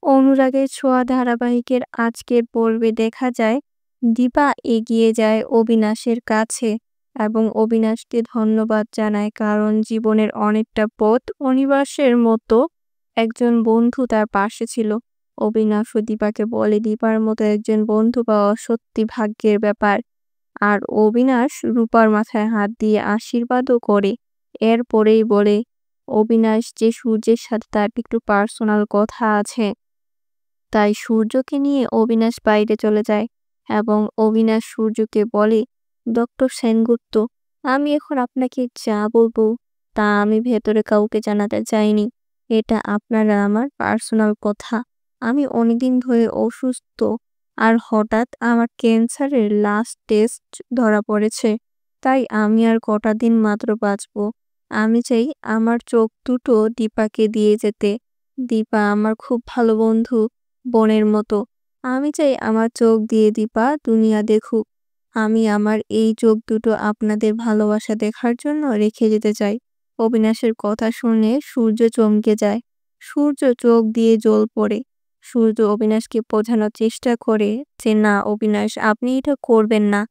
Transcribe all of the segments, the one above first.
অনুরাগের ছোঁয়া ধারাবাহিকের আজকের পর্বে দেখা যায় দীপা এগিয়ে যায় অবিনাশের কাছে এবং অবিনাশকে ধন্যবাদ জানায়, কারণ জীবনের অনেকটা পথ অনিবার্যের মতো একজন বন্ধু তার পাশে ছিল। অবিনাশ ও দীপাকে বলে দীপার মতো একজন বন্ধু পাওয়া সত্যি ভাগ্যের ব্যাপার। আর অবিনাশ রূপার মাথায় হাত দিয়ে আশীর্বাদও করে। এরপরেই বলে অবিনাশ যে সূর্যের সাথে তার একটু পার্সোনাল কথা আছে। তাই সূর্যকে নিয়ে অবিনাশ বাইরে চলে যায় এবং অবিনাশ সূর্যকে বলে, ডক্টর সেনগুপ্ত, আমি এখন আপনাকে যা বলবো তা আমি ভেতরে কাউকে জানাতে চাইনি। এটা আপনার আর আমার পার্সোনাল কথা। আমি অনেকদিন ধরে অসুস্থ, আর হঠাৎ আমার ক্যান্সারের লাস্ট টেস্ট ধরা পড়েছে। তাই আমি আর কটা দিন মাত্র বাঁচবো। আমি চাই আমার চোখ দুটো দীপাকে দিয়ে যেতে। দীপা আমার খুব ভালো বন্ধু, বোনের মতো। আমি চাই আমার চোখ দিয়ে দীপা দুনিয়া দেখুক। আমি আমার এই চোখ দুটো আপনাদের ভালোবাসা দেখার জন্য রেখে যেতে চাই। অবিনাশের কথা শুনে সূর্য চমকে যায়। সূর্য চোখ দিয়ে জল পড়ে। সূর্য অবিনাশকে বোঝানোর চেষ্টা করে যে না অবিনাশ, আপনি এটা করবেন না।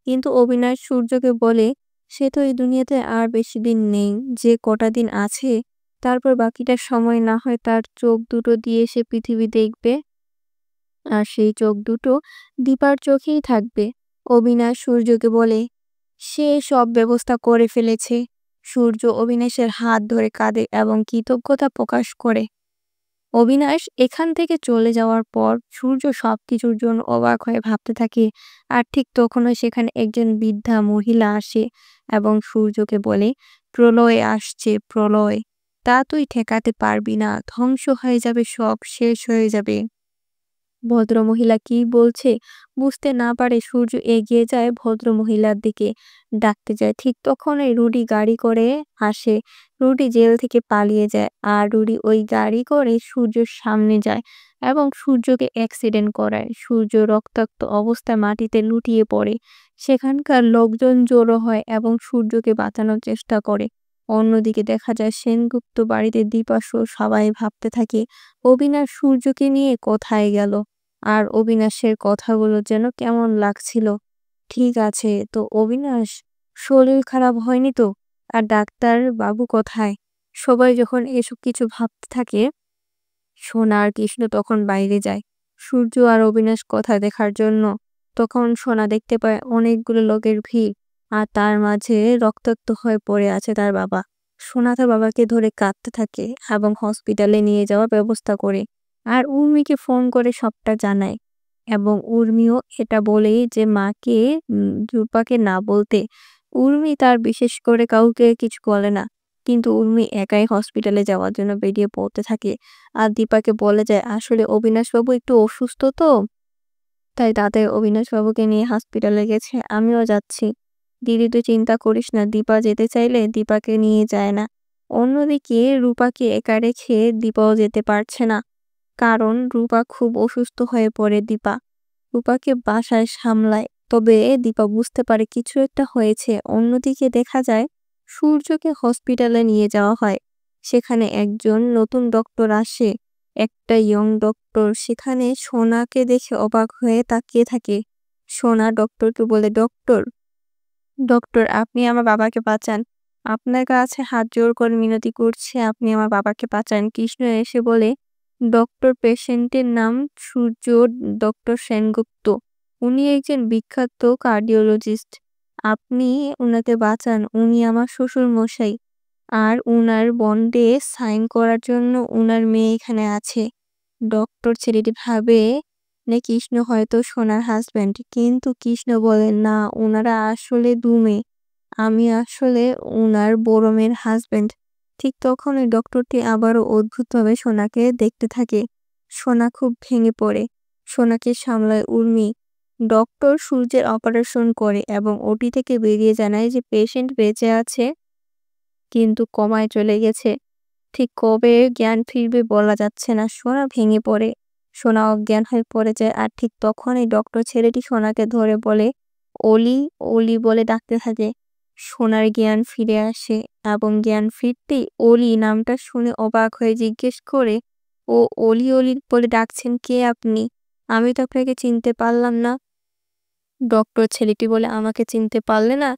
কিন্তু অবিনাশ সূর্যকে বলে সে তো এই দুনিয়াতে আর বেশি দিন নেই, যে কটা দিন আছে তারপর বাকিটা সময় না হয় তার চোখ দুটো দিয়ে সে পৃথিবী দেখবে, আর সেই চোখ দুটো দীপার চোখেই থাকবে। অবিনাশ সূর্যকে বলে সে সব ব্যবস্থা করে ফেলেছে। সূর্য অবিনাশের হাত ধরে কাঁদে এবং কৃতজ্ঞতা প্রকাশ করে। অবিনাশ এখান থেকে চলে যাওয়ার পর সূর্য সবকিছুর জন্য অবাক হয়ে ভাবতে থাকে। আর ঠিক তখনই সেখানে একজন বৃদ্ধা মহিলা আসে এবং সূর্যকে বলে, প্রলয় আসছে, প্রলয়। তা তুই ঠেকাতে পারবি না, ধ্বংস হয়ে যাবে, সব শেষ হয়ে যাবে। ভদ্রমহিলা কি বলছে বুঝতে না পারে সূর্য এগিয়ে যায় ভদ্রমহিলার দিকে, ডাকতে যায়। ঠিক তখনই রুডি গাড়ি করে আসে। রুডি জেল থেকে পালিয়ে যায়, আর রুডি ওই গাড়ি করে সূর্যের সামনে যায় এবং সূর্যকে অ্যাক্সিডেন্ট করায়। সূর্য রক্তাক্ত অবস্থায় মাটিতে লুটিয়ে পড়ে। সেখানকার লোকজন জড়ো হয় এবং সূর্যকে বাঁচানোর চেষ্টা করে। অন্যদিকে দেখা যায় সেনগুপ্ত বাড়িতে দীপাসহ সবাই ভাবতে থাকে অবিনাশ সূর্যকে নিয়ে কোথায় গেল। আর অবিনাশের কথাগুলো যেন কেমন লাগছিল। ঠিক আছে, তো অবিনাশ শরীর খারাপ হয়নি তো? আর ডাক্তার বাবু কোথায়? সবাই যখন এসব কিছু ভাবতে থাকে, সোনা আর কৃষ্ণ তখন বাইরে যায় সূর্য আর অবিনাশ কথা দেখার জন্য। তখন সোনা দেখতে পায় অনেকগুলো লোকের ভিড়, আর তার মাঝে রক্তাক্ত হয়ে পড়ে আছে তার বাবা। সোনা তার বাবাকে ধরে কাঁদতে থাকে এবং হসপিটালে নিয়ে যাওয়ার ব্যবস্থা করে। আর উর্মিকে ফোন করে সবটা জানায় এবং উর্মিও এটা বলেই যে মাকে রূপাকে না বলতে। উর্মি তার বিশেষ করে কাউকে কিছু বলে না, কিন্তু উর্মি একাই হসপিটালে যাওয়ার জন্য বেরিয়ে পড়তে থাকে। আর দীপাকে বলে যায় আসলে অবিনাশবাবু একটু অসুস্থ তো, তাই তাদের অবিনাশবাবুকে নিয়ে হসপিটালে গেছে, আমিও যাচ্ছি। দিদি তুই চিন্তা করিস না, দীপা যেতে চাইলে দীপাকে নিয়ে যায় না। অন্যদিকে রূপাকে একা রেখে দীপাও যেতে পারছে না, কারণ রূপা খুব অসুস্থ হয়ে পড়ে। রূপাকে বাসায় সামলায়, তবে দীপা বুঝতে পারে কিছু একটা হয়েছে। অন্যদিকে দেখা যায় সূর্যকে হসপিটালে নিয়ে যাওয়া হয়। সেখানে একজন নতুন ডক্টর আসে, একটা ইয়ং ডক্টর। সেখানে সোনাকে দেখে অবাক হয়ে তাকিয়ে থাকে। সোনা ডক্টরকে বলে, ডক্টর ডক্টর আপনি আমার বাবাকে বাঁচান, আপনার কাছে হাত জোড় করে মিনতি করছে, আপনি আমার বাবাকে বাঁচান। কৃষ্ণ এসে বলে, ডক্টর পেশেন্টের নাম সূর্য, ডক্টর সেনগুপ্ত। উনি একজন বিখ্যাত কার্ডিওলজিস্ট। আপনি উনাকে বাঁচান, উনি আমার শ্বশুর মশাই। আর উনার বন্ডে সাইন করার জন্য উনার মেয়ে এখানে আছে। ডক্টর ছেলেটি ভাবে যে কৃষ্ণ হয়তো সোনার হাজব্যান্ড, কিন্তু কৃষ্ণ বলে না, ওনারা আসলে দু মেয়ে, আমি আসলে উনার বড় মেয়ের হাজব্যান্ড। ঠিক তখন ওই ডক্টরটি আবারও অদ্ভুতভাবে সোনাকে দেখতে থাকে। সোনা খুব ভেঙে পড়ে। সোনাকে সামলায় উর্মি। ডক্টর সূর্যের অপারেশন করে এবং ওটি থেকে বেরিয়ে জানায় যে পেশেন্ট বেঁচে আছে, কিন্তু কমায় চলে গেছে। ঠিক কবে জ্ঞান ফিরবে বলা যাচ্ছে না। সোনা ভেঙে পড়ে, সোনা অজ্ঞান হয়ে পড়ে যায়। আর ঠিক তখনই ডক্টর ছেলেটি সোনাকে ধরে বলে অলি, অলি বলে ডাকতে থাকে। সোনার জ্ঞান ফিরে আসে এবং জ্ঞান ফিরতেই অলি নামটা শুনে অবাক হয়ে জিজ্ঞেস করে, ও অলি, অলি বলে ডাকছেন, কে আপনি? আমি তো আপনাকে চিনতে পারলাম না। ডক্টর ছেলেটি বলে, আমাকে চিনতে পারলে না?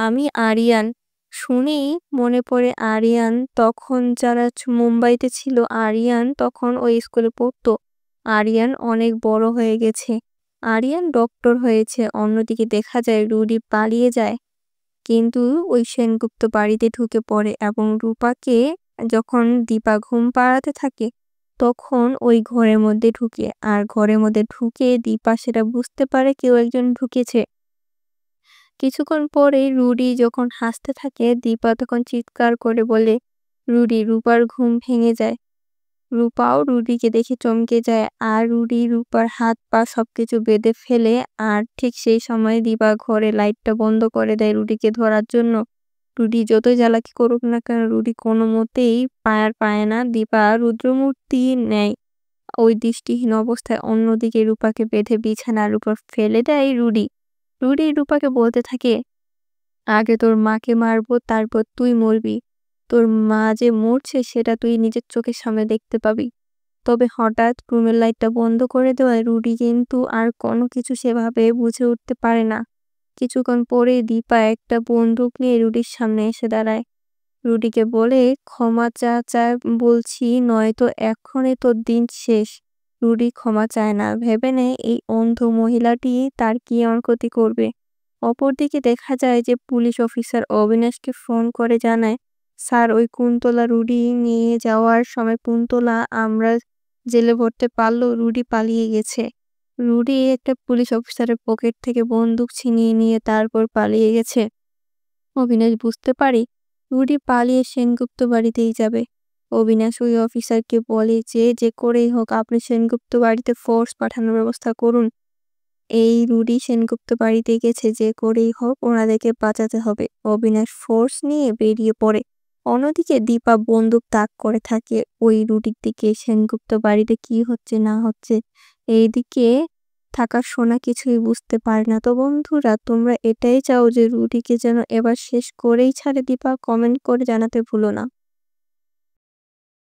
আমি আরিয়ান। শুনেই মনে পড়ে আরিয়ান তখন যারা মুম্বাইতে ছিল, আরিয়ান তখন ওই স্কুলে পড়তো। আরিয়ান অনেক বড় হয়ে গেছে। আরিয়ান ডক্টর হয়েছে। অন্যদিকে দেখা যায় রুডি পালিয়ে যায়। কিন্তু ওই সেনগুপ্ত বাড়িতে ঢুকে পড়ে এবং রূপাকে যখন দীপা ঘুম পাড়াতে থাকে তখন ওই ঘরের মধ্যে ঢুকে। আর ঘরের মধ্যে ঢুকে দীপা সেটা বুঝতে পারে কেউ একজন ঢুকেছে। কিছুক্ষণ পরেই রুডি যখন হাসতে থাকে দীপা তখন চিৎকার করে বলে, রুডি। রূপার ঘুম ভেঙে যায়। রূপাও রুডিকে দেখে চমকে যায় আর রুডি রূপার হাত পা সবকিছু বেঁধে ফেলে। আর ঠিক সেই সময় দীপা ঘরে লাইটটা বন্ধ করে দেয় রুডিকে ধরার জন্য। রুডি যতই জ্বালাকি করুক না কেন রুডি কোনো মতেই পায় না। দীপা রুদ্রমূর্তি নেয় ওই দৃষ্টিহীন অবস্থায় অন্যদিকে রূপাকে বেঁধে বিছানার উপর ফেলে দেয় রুডি। রুডি রূপাকে বলতে থাকে, আগে তোর মাকে মারবো, তারপর তুই মরবি। তোর মা যে মরছে সেটা তুই নিজের চোখের সামনে দেখতে পাবি। তবে হঠাৎ রুমের লাইটটা বন্ধ করে দেওয়ায় রুডি কিন্তু আর কোনো কিছু সেভাবে বুঝে উঠতে পারে না। কিছুক্ষণ পরেই দীপা একটা বন্দুক নিয়ে রুডির সামনে এসে দাঁড়ায়। রুডিকে বলে, ক্ষমা চা বলছি, নয়তো এক্ষণে তোর দিন শেষ। রুডি ক্ষমা চায় না, ভেবে নেয় এই অন্ধ মহিলাটি তার কি এমন ক্ষতি করবে। অপরদিকে দেখা যায় যে পুলিশ অফিসার অবিনাশকে ফোন করে জানায়, স্যার, ওই কুন্তলা রুডি নিয়ে যাওয়ার সময় কুন্তলা আমরা জেলে ভরতে পারলেও রুডি পালিয়ে গেছে। রুডি একটা পুলিশ অফিসারের পকেট থেকে বন্দুক ছিনিয়ে নিয়ে তারপর পালিয়ে গেছে। অবিনাশ বুঝতে পারে রুডি পালিয়ে সেনগুপ্ত বাড়িতেই যাবে। অবিনাশ ওই অফিসারকে বলে যে করেই হোক আপনি সেনগুপ্ত বাড়িতে ফোর্স পাঠানোর ব্যবস্থা করুন। এই রুডি সেনগুপ্ত বাড়িতে গেছে, যে করেই হোক ওনাদেরকে বাঁচাতে হবে। অবিনাশ ফোর্স নিয়ে বেরিয়ে পড়ে। অন্যদিকে দীপা বন্দুক তাক করে থাকে ওই রুডির দিকে। সেনগুপ্ত বাড়িতে কি হচ্ছে না হচ্ছে এইদিকে থাকা সোনা কিছুই বুঝতে পারে না। তো বন্ধুরা, তোমরা এটাই চাও যে রুডিকে যেন এবার শেষ করেই ছাড়ে দীপা? কমেন্ট করে জানাতে ভুলো না।